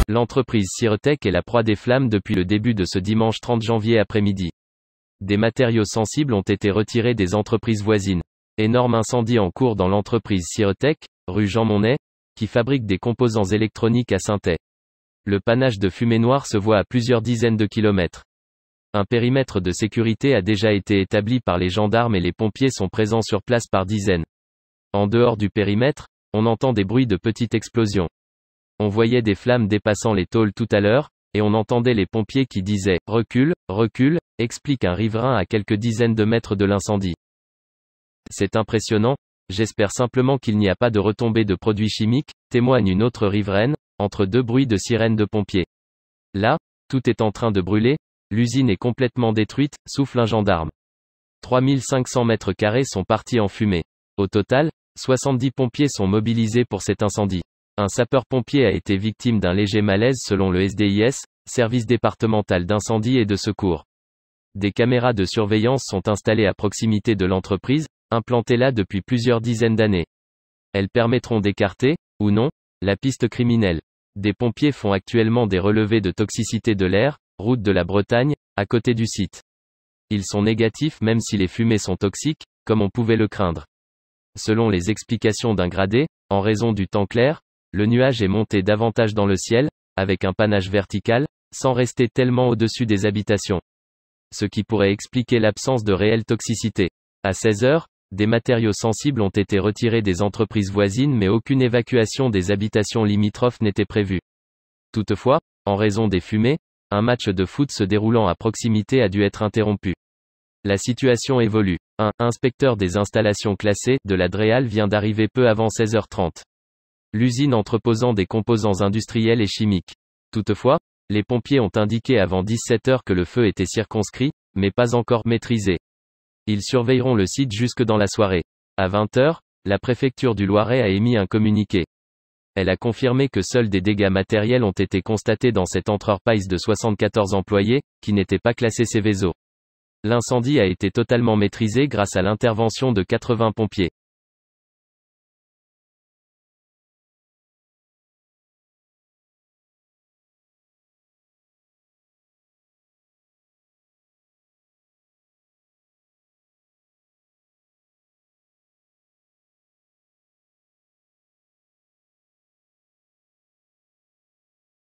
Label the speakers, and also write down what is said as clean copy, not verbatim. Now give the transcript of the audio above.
Speaker 1: L'entreprise Siretech est la proie des flammes depuis le début de ce dimanche 30 janvier après-midi. Des matériaux sensibles ont été retirés des entreprises voisines. Énorme incendie en cours dans l'entreprise Siretech, rue Jean Monnet, qui fabrique des composants électroniques à Saintet. Le panache de fumée noire se voit à plusieurs dizaines de kilomètres. Un périmètre de sécurité a déjà été établi par les gendarmes et les pompiers sont présents sur place par dizaines. En dehors du périmètre, on entend des bruits de petites explosions. On voyait des flammes dépassant les tôles tout à l'heure, et on entendait les pompiers qui disaient « Recule, recule », explique un riverain à quelques dizaines de mètres de l'incendie. C'est impressionnant, j'espère simplement qu'il n'y a pas de retombées de produits chimiques, témoigne une autre riveraine, entre deux bruits de sirènes de pompiers. Là, tout est en train de brûler, l'usine est complètement détruite, souffle un gendarme. 3500 mètres carrés sont partis en fumée. Au total, 70 pompiers sont mobilisés pour cet incendie. Un sapeur-pompier a été victime d'un léger malaise selon le SDIS, service départemental d'incendie et de secours. Des caméras de surveillance sont installées à proximité de l'entreprise, implantées là depuis plusieurs dizaines d'années. Elles permettront d'écarter, ou non, la piste criminelle. Des pompiers font actuellement des relevés de toxicité de l'air, route de la Bretagne, à côté du site. Ils sont négatifs même si les fumées sont toxiques, comme on pouvait le craindre. Selon les explications d'un gradé, en raison du temps clair, le nuage est monté davantage dans le ciel, avec un panache vertical, sans rester tellement au-dessus des habitations. Ce qui pourrait expliquer l'absence de réelle toxicité. À 16 heures, des matériaux sensibles ont été retirés des entreprises voisines mais aucune évacuation des habitations limitrophes n'était prévue. Toutefois, en raison des fumées, un match de foot se déroulant à proximité a dû être interrompu. La situation évolue. Un inspecteur des installations classées de la DREAL vient d'arriver peu avant 16h30. L'usine entreposant des composants industriels et chimiques. Toutefois, les pompiers ont indiqué avant 17h que le feu était circonscrit, mais pas encore maîtrisé. Ils surveilleront le site jusque dans la soirée. À 20h, la préfecture du Loiret a émis un communiqué. Elle a confirmé que seuls des dégâts matériels ont été constatés dans cette entreprise de 74 employés, qui n'étaient pas classés Seveso. L'incendie a été totalement maîtrisé grâce à l'intervention de 80 pompiers.